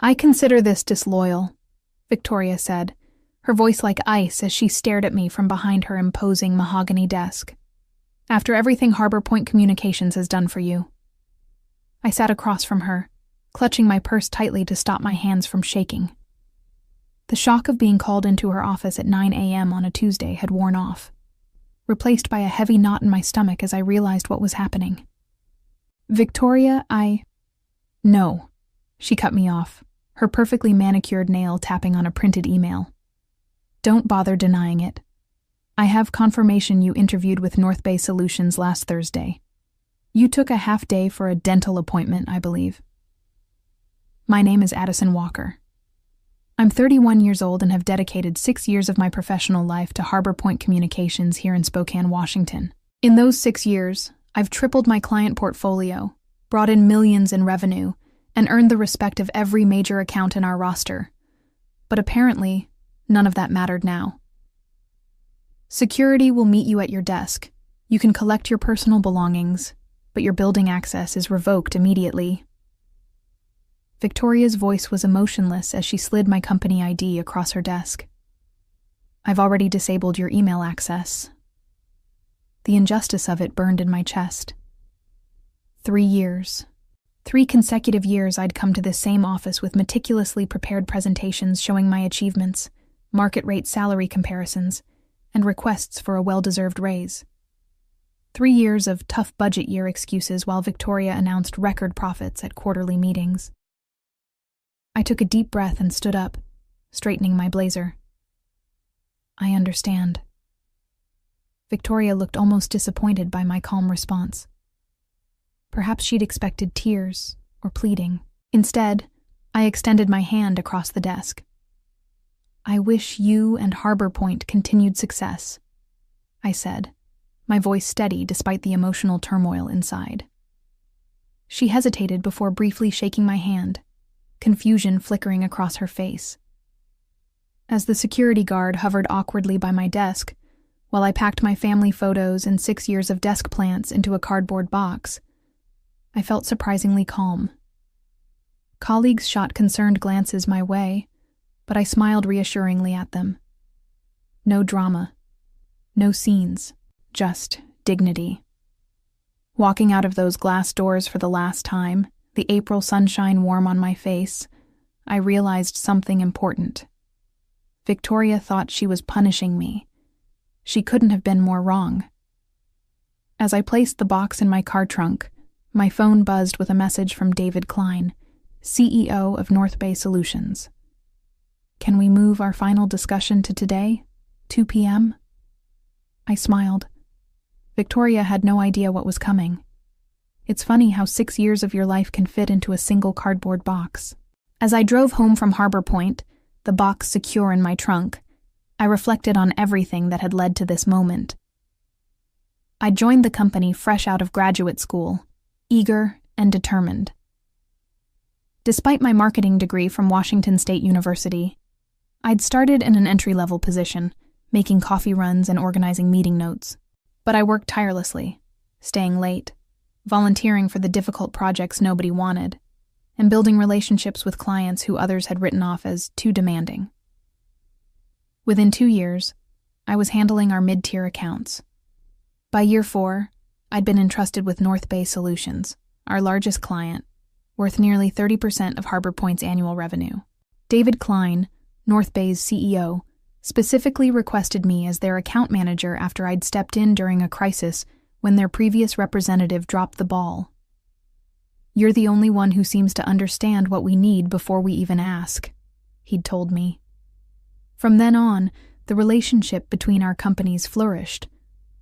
"I consider this disloyal," Victoria said, her voice like ice as she stared at me from behind her imposing mahogany desk. "After everything Harbor Point Communications has done for you." I sat across from her, clutching my purse tightly to stop my hands from shaking. The shock of being called into her office at 9 a.m. on a Tuesday had worn off, replaced by a heavy knot in my stomach as I realized what was happening. "Victoria, No," she cut me off, her perfectly manicured nail tapping on a printed email. "Don't bother denying it. I have confirmation you interviewed with North Bay Solutions last Thursday. You took a half day for a dental appointment, I believe." "My name is Addison Walker. I'm 31 years old and have dedicated 6 years of my professional life to Harbor Point Communications here in Spokane, Washington. In those 6 years, I've tripled my client portfolio, brought in millions in revenue, and earned the respect of every major account in our roster. But apparently, none of that mattered now. Security will meet you at your desk. You can collect your personal belongings, but your building access is revoked immediately." Victoria's voice was emotionless as she slid my company ID across her desk. "I've already disabled your email access." The injustice of it burned in my chest. 3 years. 3 consecutive years I'd come to this same office with meticulously prepared presentations showing my achievements, market rate salary comparisons, and requests for a well-deserved raise. 3 years of tough budget year excuses while Victoria announced record profits at quarterly meetings. I took a deep breath and stood up, straightening my blazer. "I understand." Victoria looked almost disappointed by my calm response. Perhaps she'd expected tears or pleading. Instead, I extended my hand across the desk. "I wish you and Harbor Point continued success," I said, my voice steady despite the emotional turmoil inside. She hesitated before briefly shaking my hand, confusion flickering across her face. As the security guard hovered awkwardly by my desk, while I packed my family photos and 6 years of desk plants into a cardboard box, I felt surprisingly calm. Colleagues shot concerned glances my way, but I smiled reassuringly at them. No drama, no scenes, just dignity. Walking out of those glass doors for the last time, the April sunshine warm on my face, I realized something important. Victoria thought she was punishing me. She couldn't have been more wrong. As I placed the box in my car trunk, my phone buzzed with a message from David Klein, CEO of North Bay Solutions. "Can we move our final discussion to today, 2 p.m.? I smiled. Victoria had no idea what was coming. It's funny how 6 years of your life can fit into a single cardboard box. As I drove home from Harbor Point, the box secure in my trunk, I reflected on everything that had led to this moment. I joined the company fresh out of graduate school, eager and determined. Despite my marketing degree from Washington State University, I'd started in an entry-level position, making coffee runs and organizing meeting notes. But I worked tirelessly, staying late, volunteering for the difficult projects nobody wanted, and building relationships with clients who others had written off as too demanding. Within 2 years, I was handling our mid-tier accounts. By year 4, I'd been entrusted with North Bay Solutions, our largest client, worth nearly 30% of Harbor Point's annual revenue. David Klein, North Bay's CEO, specifically requested me as their account manager after I'd stepped in during a crisis when their previous representative dropped the ball. "You're the only one who seems to understand what we need before we even ask," he'd told me. From then on, the relationship between our companies flourished,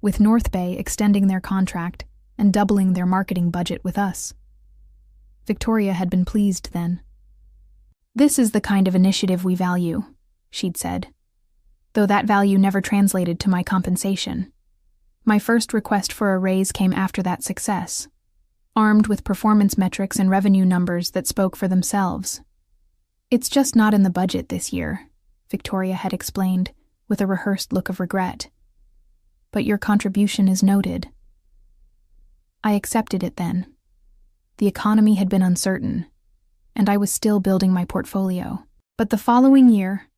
with North Bay extending their contract and doubling their marketing budget with us. Victoria had been pleased then. "This is the kind of initiative we value," she'd said, though that value never translated to my compensation. My first request for a raise came after that success, armed with performance metrics and revenue numbers that spoke for themselves. "It's just not in the budget this year," Victoria had explained, with a rehearsed look of regret. "But your contribution is noted." I accepted it then. The economy had been uncertain, and I was still building my portfolio. But the following year,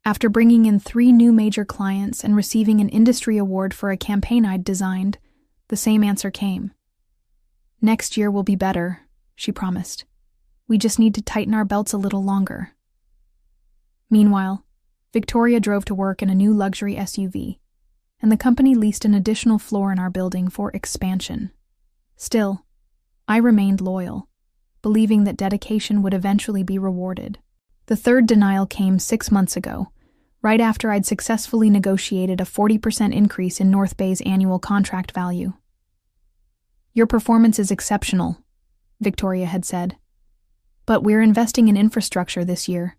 after bringing in 3 new major clients and receiving an industry award for a campaign I'd designed, the same answer came. "Next year will be better," she promised. "We just need to tighten our belts a little longer." Meanwhile, Victoria drove to work in a new luxury SUV, and the company leased an additional floor in our building for expansion. Still, I remained loyal, believing that dedication would eventually be rewarded. The third denial came 6 months ago, right after I'd successfully negotiated a 40% increase in North Bay's annual contract value. "Your performance is exceptional," Victoria had said. "But we're investing in infrastructure this year.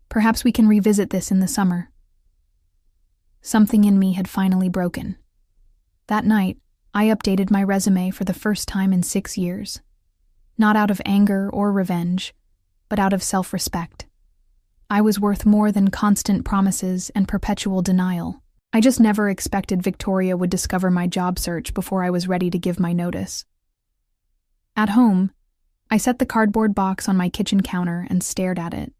Perhaps we can revisit this in the summer." Something in me had finally broken. That night, I updated my resume for the first time in 6 years. Not out of anger or revenge, but out of self-respect. I was worth more than constant promises and perpetual denial. I just never expected Victoria would discover my job search before I was ready to give my notice. At home, I set the cardboard box on my kitchen counter and stared at it,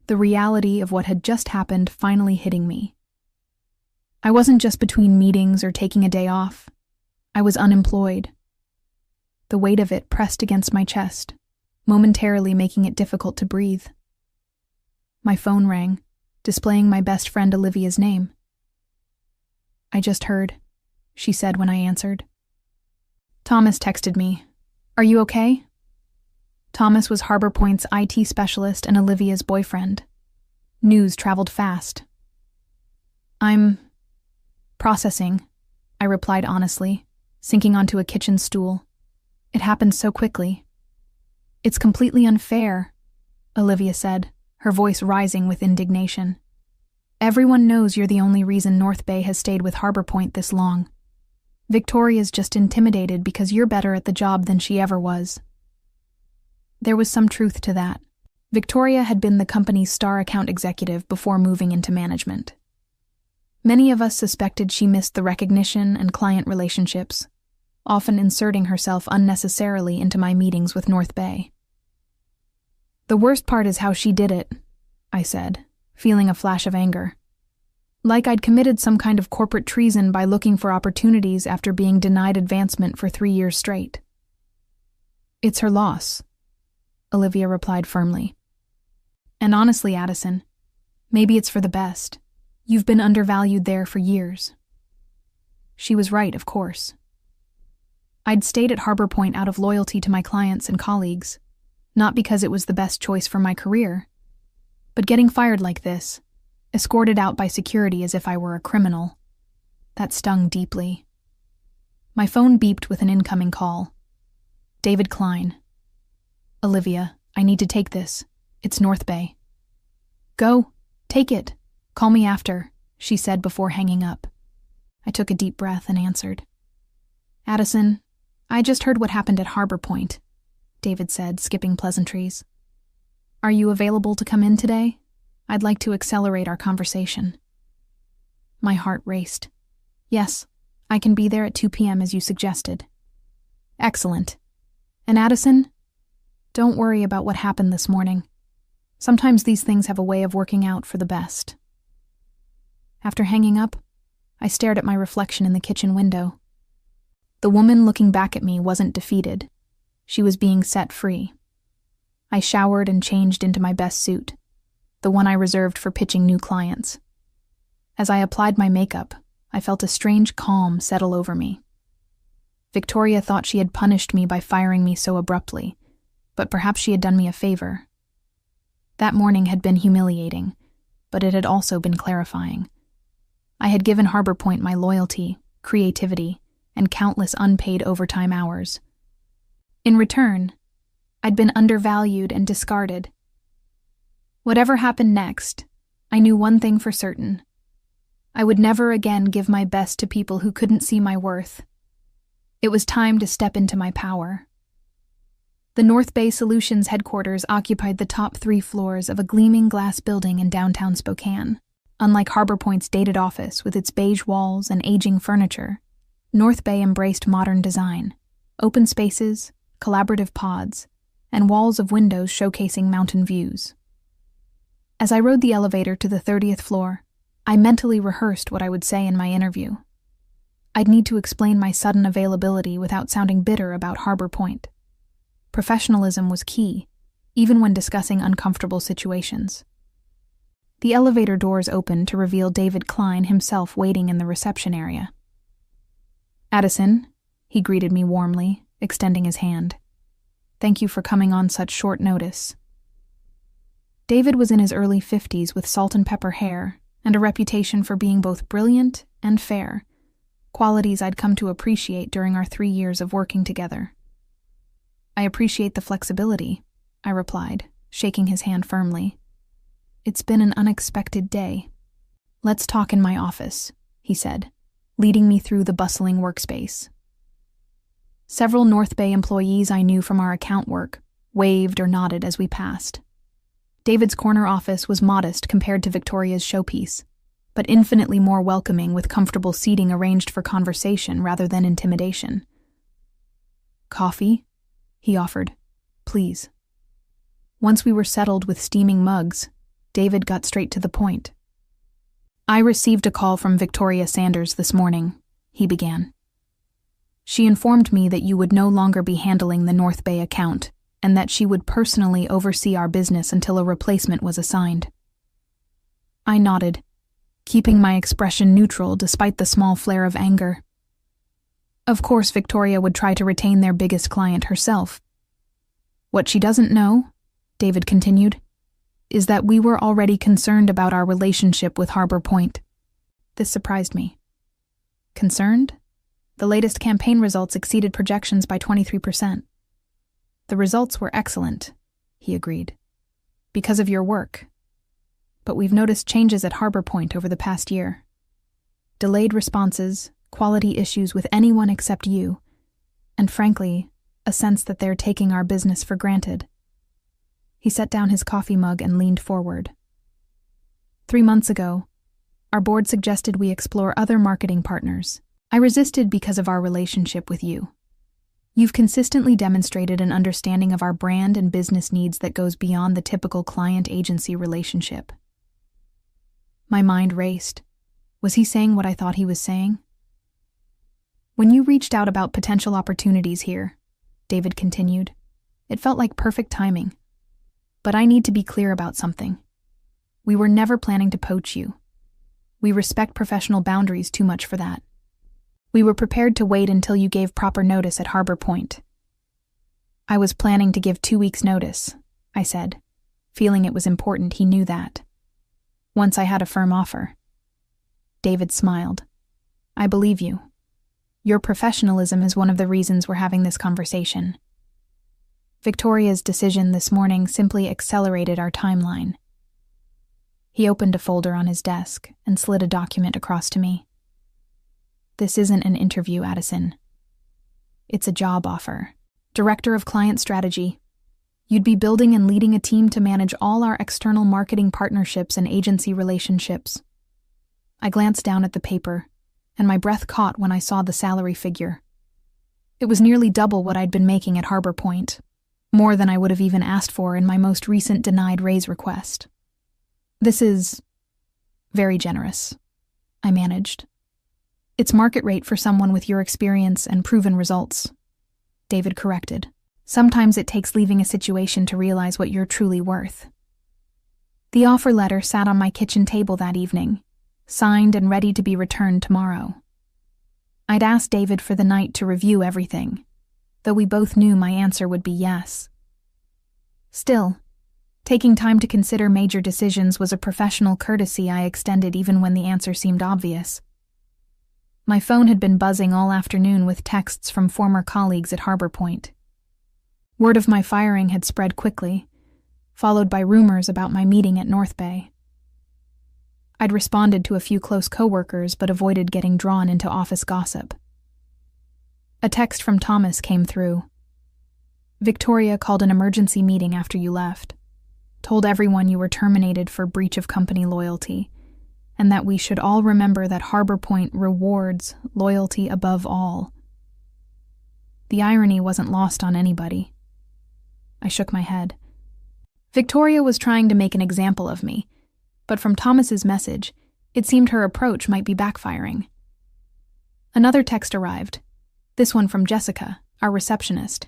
the reality of what had just happened finally hitting me. I wasn't just between meetings or taking a day off. I was unemployed. The weight of it pressed against my chest, momentarily making it difficult to breathe. My phone rang, displaying my best friend Olivia's name. "I just heard," she said when I answered. "Thomas texted me. Are you okay?" Thomas was Harbor Point's IT specialist and Olivia's boyfriend. News traveled fast. "I'm processing," I replied honestly, sinking onto a kitchen stool. It happened so quickly. "It's completely unfair," Olivia said, her voice rising with indignation. "Everyone knows you're the only reason North Bay has stayed with Harbor Point this long. Victoria's just intimidated because you're better at the job than she ever was." There was some truth to that. Victoria had been the company's star account executive before moving into management. Many of us suspected she missed the recognition and client relationships, often inserting herself unnecessarily into my meetings with North Bay. "The worst part is how she did it," I said, feeling a flash of anger. Like I'd committed some kind of corporate treason by looking for opportunities after being denied advancement for 3 years straight. "It's her loss," Olivia replied firmly. "And honestly, Addison, maybe it's for the best. You've been undervalued there for years." She was right, of course. I'd stayed at Harbor Point out of loyalty to my clients and colleagues, not because it was the best choice for my career, but getting fired like this, escorted out by security as if I were a criminal, that stung deeply. My phone beeped with an incoming call. David Klein. "Olivia, I need to take this. It's North Bay." "Go, take it. Call me after," she said before hanging up. I took a deep breath and answered. "Addison, I just heard what happened at Harbor Point," David said, skipping pleasantries. "Are you available to come in today? I'd like to accelerate our conversation." My heart raced. "Yes, I can be there at 2 p.m. as you suggested." "Excellent. And Addison, don't worry about what happened this morning. Sometimes these things have a way of working out for the best." After hanging up, I stared at my reflection in the kitchen window. The woman looking back at me wasn't defeated. She was being set free. I showered and changed into my best suit, the one I reserved for pitching new clients. As I applied my makeup, I felt a strange calm settle over me. Victoria thought she had punished me by firing me so abruptly, but perhaps she had done me a favor. That morning had been humiliating, but it had also been clarifying. I had given Harbor Point my loyalty, creativity, and countless unpaid overtime hours. In return, I'd been undervalued and discarded. Whatever happened next, I knew one thing for certain. I would never again give my best to people who couldn't see my worth. It was time to step into my power. The North Bay Solutions headquarters occupied the top 3 floors of a gleaming glass building in downtown Spokane. Unlike Harbor Point's dated office with its beige walls and aging furniture, North Bay embraced modern design, open spaces, collaborative pods, and walls of windows showcasing mountain views. As I rode the elevator to the 30th floor, I mentally rehearsed what I would say in my interview. I'd need to explain my sudden availability without sounding bitter about Harbor Point. Professionalism was key, even when discussing uncomfortable situations. The elevator doors opened to reveal David Klein himself waiting in the reception area. "Addison," he greeted me warmly, extending his hand. "Thank you for coming on such short notice." David was in his early 50s with salt and pepper hair and a reputation for being both brilliant and fair, qualities I'd come to appreciate during our 3 years of working together. "I appreciate the flexibility," I replied, shaking his hand firmly. "It's been an unexpected day." "Let's talk in my office," he said, leading me through the bustling workspace. Several North Bay employees I knew from our account work waved or nodded as we passed. David's corner office was modest compared to Victoria's showpiece, but infinitely more welcoming with comfortable seating arranged for conversation rather than intimidation. "Coffee?" he offered. "Please." Once we were settled with steaming mugs, David got straight to the point. "I received a call from Victoria Sanders this morning," he began. "She informed me that you would no longer be handling the North Bay account and that she would personally oversee our business until a replacement was assigned." I nodded, keeping my expression neutral despite the small flare of anger. Of course, Victoria would try to retain their biggest client herself. "What she doesn't know," David continued, "is that we were already concerned about our relationship with Harbor Point." This surprised me. Concerned? The latest campaign results exceeded projections by 23%. "The results were excellent," he agreed, "because of your work. But we've noticed changes at Harbor Point over the past year. Delayed responses, quality issues with anyone except you, and frankly, a sense that they're taking our business for granted." He set down his coffee mug and leaned forward. 3 months ago, our board suggested we explore other marketing partners. I resisted because of our relationship with you. You've consistently demonstrated an understanding of our brand and business needs that goes beyond the typical client-agency relationship. My mind raced. Was he saying what I thought he was saying? "When you reached out about potential opportunities here," David continued, "it felt like perfect timing. But I need to be clear about something. We were never planning to poach you. We respect professional boundaries too much for that. We were prepared to wait until you gave proper notice at Harbor Point." "I was planning to give 2 weeks' notice," I said, feeling it was important he knew that. "Once I had a firm offer." David smiled. "I believe you. Your professionalism is one of the reasons we're having this conversation. Victoria's decision this morning simply accelerated our timeline." He opened a folder on his desk and slid a document across to me. "This isn't an interview, Addison. It's a job offer. Director of Client Strategy. You'd be building and leading a team to manage all our external marketing partnerships and agency relationships." I glanced down at the paper, and my breath caught when I saw the salary figure. It was nearly double what I'd been making at Harbor Point, more than I would have even asked for in my most recent denied raise request. "This is very generous," I managed. "It's market rate for someone with your experience and proven results," David corrected. "Sometimes it takes leaving a situation to realize what you're truly worth." The offer letter sat on my kitchen table that evening, signed and ready to be returned tomorrow. I'd asked David for the night to review everything, though we both knew my answer would be yes. Still, taking time to consider major decisions was a professional courtesy I extended even when the answer seemed obvious. My phone had been buzzing all afternoon with texts from former colleagues at Harbor Point. Word of my firing had spread quickly, followed by rumors about my meeting at North Bay. I'd responded to a few close coworkers but avoided getting drawn into office gossip. A text from Thomas came through. "Victoria called an emergency meeting after you left, told everyone you were terminated for breach of company loyalty, and that we should all remember that Harbor Point rewards loyalty above all." The irony wasn't lost on anybody. I shook my head. Victoria was trying to make an example of me, but from Thomas's message, it seemed her approach might be backfiring. Another text arrived, this one from Jessica, our receptionist.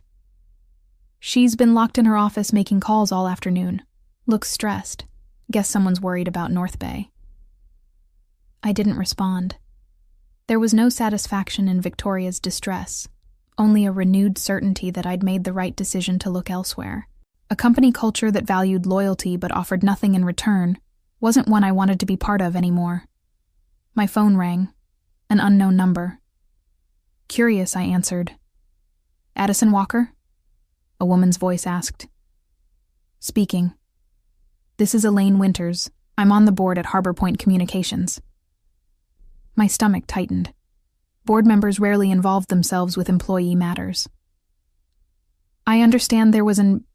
She's been locked in her office making calls all afternoon. Looks stressed. Guess someone's worried about North Bay. I didn't respond. There was no satisfaction in Victoria's distress, only a renewed certainty that I'd made the right decision to look elsewhere. A company culture that valued loyalty but offered nothing in return wasn't one I wanted to be part of anymore. My phone rang. An unknown number. Curious, I answered. Addison Walker? A woman's voice asked. Speaking. This is Elaine Winters. I'm on the board at Harbor Point Communications. My stomach tightened. Board members rarely involved themselves with employee matters. I understand there was an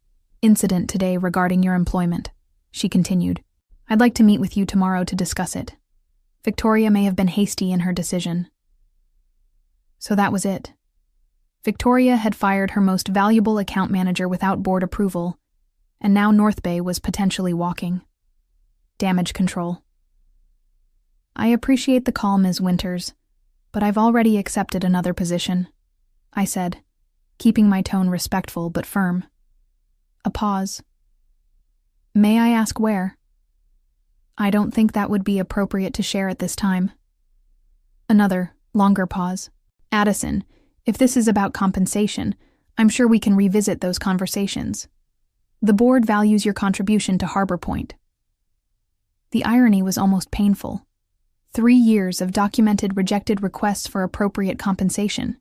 incident today regarding your employment, she continued. I'd like to meet with you tomorrow to discuss it. Victoria may have been hasty in her decision. So that was it. Victoria had fired her most valuable account manager without board approval, and now North Bay was potentially walking. Damage control. I appreciate the call, Ms. Winters, but I've already accepted another position, I said, keeping my tone respectful but firm. A pause. May I ask where? I don't think that would be appropriate to share at this time. Another, longer pause. Addison, if this is about compensation, I'm sure we can revisit those conversations. The board values your contribution to Harbor Point. The irony was almost painful. 3 years of documented rejected requests for appropriate compensation.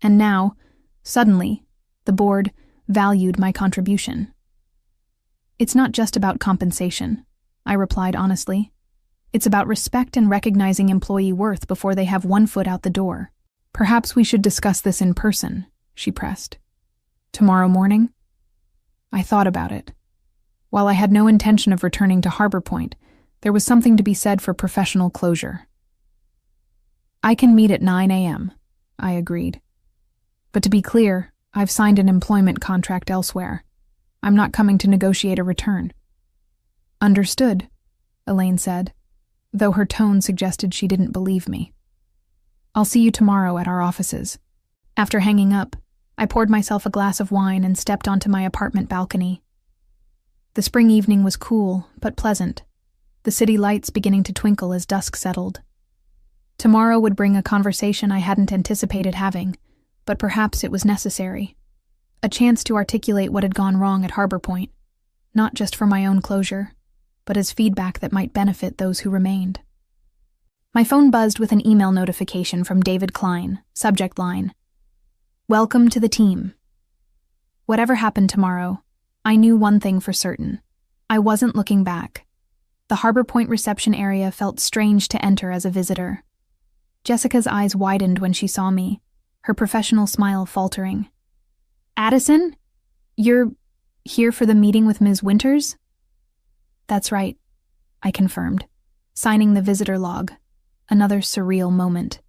And now, suddenly, the board valued my contribution. It's not just about compensation, I replied honestly. It's about respect and recognizing employee worth before they have one foot out the door. Perhaps we should discuss this in person, she pressed. Tomorrow morning? I thought about it. While I had no intention of returning to Harbor Point, there was something to be said for professional closure. I can meet at 9 a.m., I agreed. But to be clear, I've signed an employment contract elsewhere. I'm not coming to negotiate a return. Understood, Elaine said, though her tone suggested she didn't believe me. I'll see you tomorrow at our offices. After hanging up, I poured myself a glass of wine and stepped onto my apartment balcony. The spring evening was cool, but pleasant, the city lights beginning to twinkle as dusk settled. Tomorrow would bring a conversation I hadn't anticipated having, but perhaps it was necessary. A chance to articulate what had gone wrong at Harbor Point, not just for my own closure, but as feedback that might benefit those who remained. My phone buzzed with an email notification from David Klein, subject line, "Welcome to the team." Whatever happened tomorrow, I knew one thing for certain. I wasn't looking back. The Harbor Point reception area felt strange to enter as a visitor. Jessica's eyes widened when she saw me, her professional smile faltering. Addison? You're here for the meeting with Ms. Winters? That's right, I confirmed, signing the visitor log. Another surreal moment.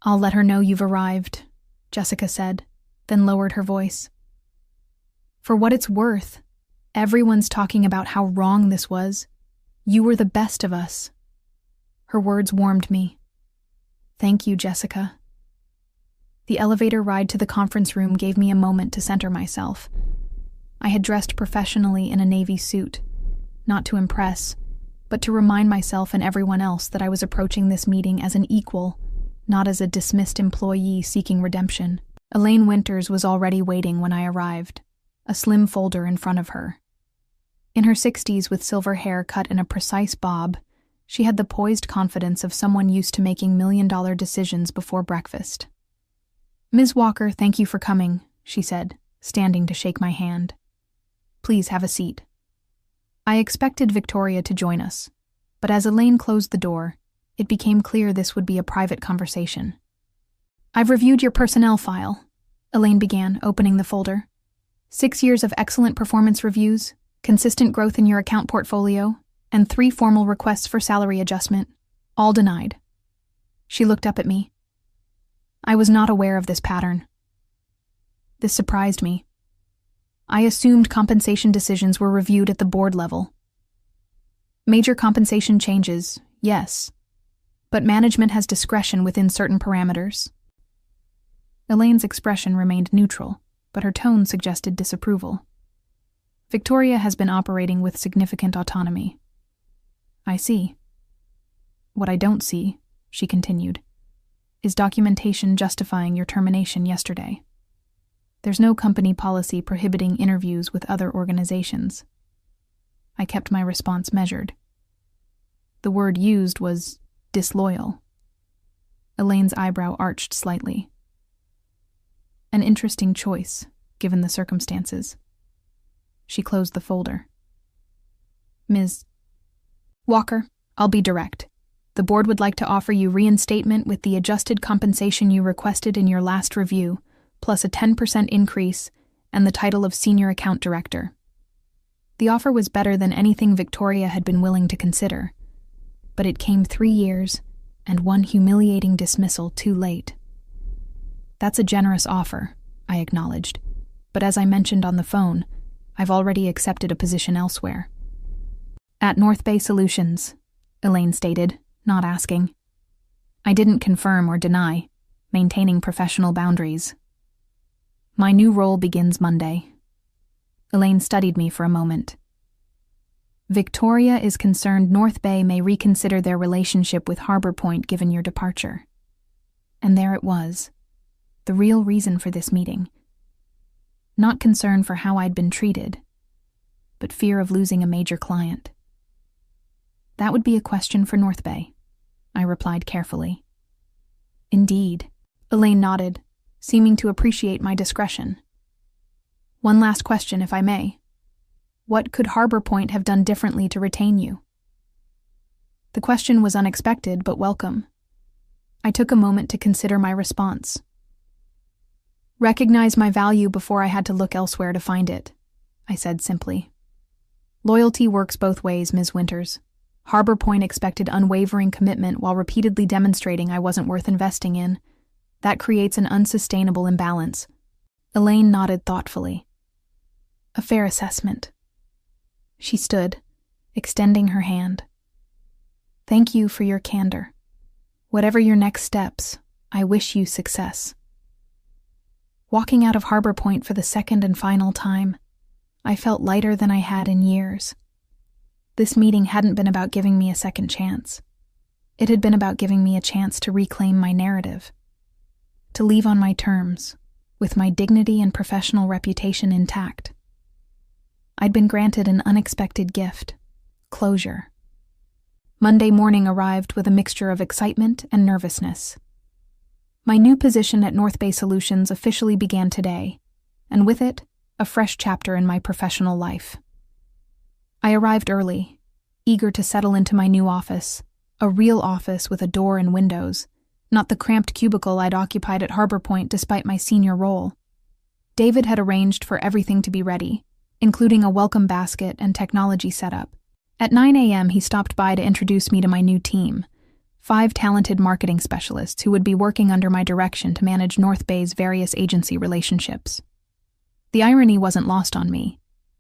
I'll let her know you've arrived, Jessica said, then lowered her voice. For what it's worth, everyone's talking about how wrong this was. You were the best of us. Her words warmed me. Thank you, Jessica. The elevator ride to the conference room gave me a moment to center myself. I had dressed professionally in a navy suit, not to impress, but to remind myself and everyone else that I was approaching this meeting as an equal, not as a dismissed employee seeking redemption. Elaine Winters was already waiting when I arrived, a slim folder in front of her. In her 60s with silver hair cut in a precise bob, she had the poised confidence of someone used to making million-dollar decisions before breakfast. Ms. Walker, thank you for coming, she said, standing to shake my hand. Please have a seat. I expected Victoria to join us, but as Elaine closed the door, it became clear this would be a private conversation. I've reviewed your personnel file, Elaine began, opening the folder. 6 years of excellent performance reviews, consistent growth in your account portfolio, and 3 formal requests for salary adjustment, all denied. She looked up at me. I was not aware of this pattern. This surprised me. I assumed compensation decisions were reviewed at the board level. Major compensation changes, yes, but management has discretion within certain parameters. Elaine's expression remained neutral, but her tone suggested disapproval. Victoria has been operating with significant autonomy. I see. What I don't see, she continued, is documentation justifying your termination yesterday. There's no company policy prohibiting interviews with other organizations. I kept my response measured. The word used was disloyal. Elaine's eyebrow arched slightly. An interesting choice, given the circumstances. She closed the folder. Ms. Walker, I'll be direct. The board would like to offer you reinstatement with the adjusted compensation you requested in your last review, plus a 10% increase and the title of Senior Account Director. The offer was better than anything Victoria had been willing to consider, but it came 3 years and one humiliating dismissal too late. That's a generous offer, I acknowledged, but as I mentioned on the phone, I've already accepted a position elsewhere. At North Bay Solutions, Elaine stated, not asking. I didn't confirm or deny, maintaining professional boundaries. My new role begins Monday. Elaine studied me for a moment. Victoria is concerned North Bay may reconsider their relationship with Harbor Point given your departure. And there it was, the real reason for this meeting. Not concern for how I'd been treated, but fear of losing a major client. That would be a question for North Bay, I replied carefully. Indeed, Elaine nodded, seeming to appreciate my discretion. One last question, if I may. What could Harbor Point have done differently to retain you? The question was unexpected but welcome. I took a moment to consider my response. Recognize my value before I had to look elsewhere to find it, I said simply. Loyalty works both ways, Ms. Winters. Harbor Point expected unwavering commitment while repeatedly demonstrating I wasn't worth investing in. That creates an unsustainable imbalance. Elaine nodded thoughtfully. A fair assessment. She stood, extending her hand. Thank you for your candor. Whatever your next steps, I wish you success. Walking out of Harbor Point for the second and final time, I felt lighter than I had in years. This meeting hadn't been about giving me a second chance. It had been about giving me a chance to reclaim my narrative, to leave on my terms, with my dignity and professional reputation intact. I'd been granted an unexpected gift, closure. Monday morning arrived with a mixture of excitement and nervousness. My new position at North Bay Solutions officially began today, and with it, a fresh chapter in my professional life. I arrived early, eager to settle into my new office, a real office with a door and windows, not the cramped cubicle I'd occupied at Harbor Point despite my senior role. David had arranged for everything to be ready, including a welcome basket and technology setup. At 9 a.m., he stopped by to introduce me to my new team, 5 talented marketing specialists who would be working under my direction to manage North Bay's various agency relationships. The irony wasn't lost on me.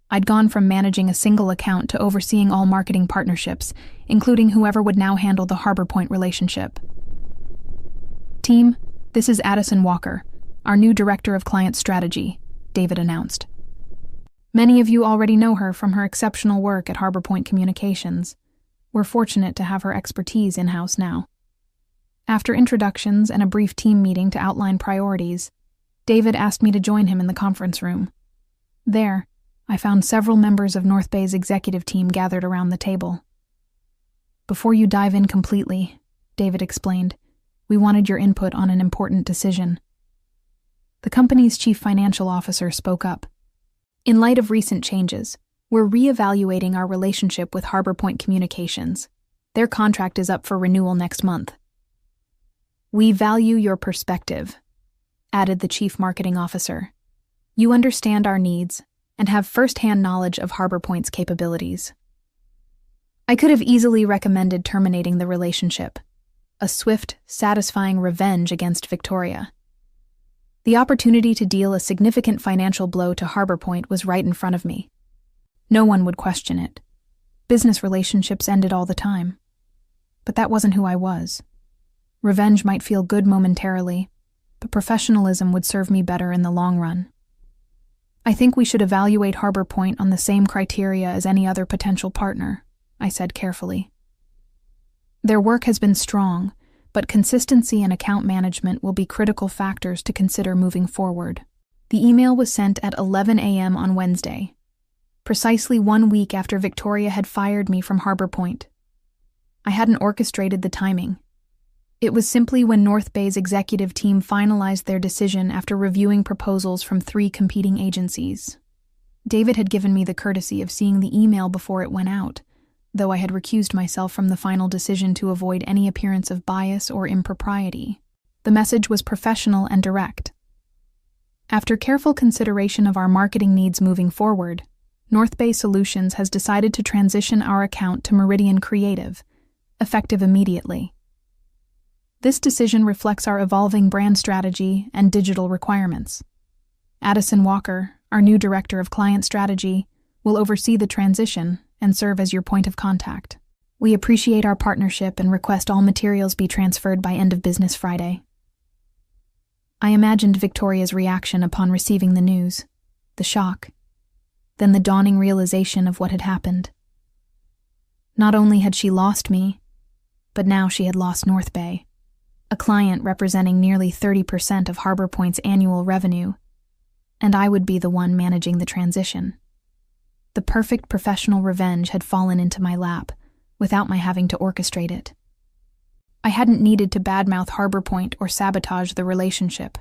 I'd gone from managing a single account to overseeing all marketing partnerships, including whoever would now handle the Harbor Point relationship. Team, this is Addison Walker, our new Director of Client Strategy, David announced. Many of you already know her from her exceptional work at Harbor Point Communications. We're fortunate to have her expertise in-house now. After introductions and a brief team meeting to outline priorities, David asked me to join him in the conference room. There, I found several members of North Bay's executive team gathered around the table. Before you dive in completely, David explained, we wanted your input on an important decision. The company's chief financial officer spoke up. In light of recent changes, we're reevaluating our relationship with Harbor Point Communications. Their contract is up for renewal next month. We value your perspective, added the chief marketing officer. You understand our needs and have first-hand knowledge of Harbor Point's capabilities. I could have easily recommended terminating the relationship, a swift, satisfying revenge against Victoria. The opportunity to deal a significant financial blow to Harbor Point was right in front of me. No one would question it. Business relationships ended all the time. But that wasn't who I was. Revenge might feel good momentarily, but professionalism would serve me better in the long run. I think we should evaluate Harbor Point on the same criteria as any other potential partner, I said carefully. Their work has been strong, but consistency and account management will be critical factors to consider moving forward. The email was sent at 11 a.m. on Wednesday, precisely 1 week after Victoria had fired me from Harbor Point. I hadn't orchestrated the timing. It was simply when North Bay's executive team finalized their decision after reviewing proposals from 3 competing agencies. David had given me the courtesy of seeing the email before it went out, though I had recused myself from the final decision to avoid any appearance of bias or impropriety. The message was professional and direct. After careful consideration of our marketing needs moving forward, North Bay Solutions has decided to transition our account to Meridian Creative, effective immediately. This decision reflects our evolving brand strategy and digital requirements. Addison Walker, our new Director of Client Strategy, will oversee the transition and serve as your point of contact. We appreciate our partnership and request all materials be transferred by end of business Friday. I imagined Victoria's reaction upon receiving the news, the shock, then the dawning realization of what had happened. Not only had she lost me, but now she had lost North Bay, a client representing nearly 30% of Harbor Point's annual revenue, and I would be the one managing the transition. The perfect professional revenge had fallen into my lap, without my having to orchestrate it. I hadn't needed to badmouth Harbor Point or sabotage the relationship.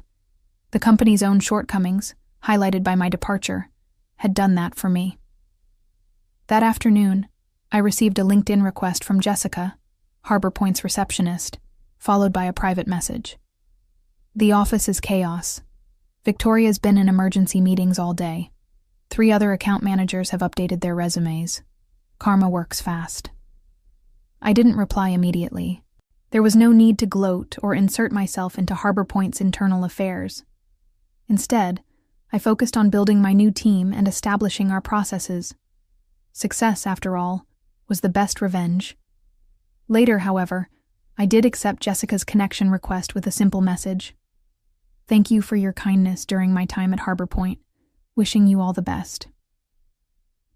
The company's own shortcomings, highlighted by my departure, had done that for me. That afternoon, I received a LinkedIn request from Jessica, Harbor Point's receptionist, followed by a private message. The office is chaos. Victoria's been in emergency meetings all day. 3 other account managers have updated their resumes. Karma works fast. I didn't reply immediately. There was no need to gloat or insert myself into Harbor Point's internal affairs. Instead, I focused on building my new team and establishing our processes. Success, after all, was the best revenge. Later, however, I did accept Jessica's connection request with a simple message. Thank you for your kindness during my time at Harbor Point. Wishing you all the best.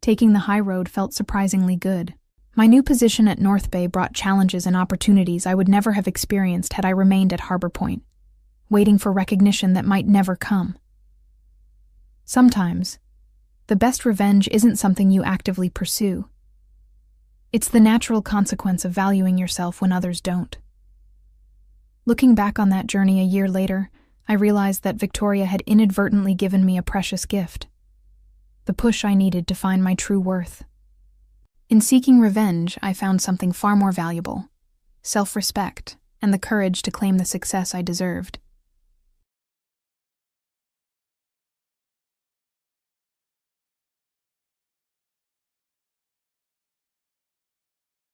Taking the high road felt surprisingly good. My new position at North Bay brought challenges and opportunities I would never have experienced had I remained at Harbor Point, waiting for recognition that might never come. Sometimes, the best revenge isn't something you actively pursue. It's the natural consequence of valuing yourself when others don't. Looking back on that journey a year later, I realized that Victoria had inadvertently given me a precious gift, the push I needed to find my true worth. In seeking revenge, I found something far more valuable: self-respect and the courage to claim the success I deserved.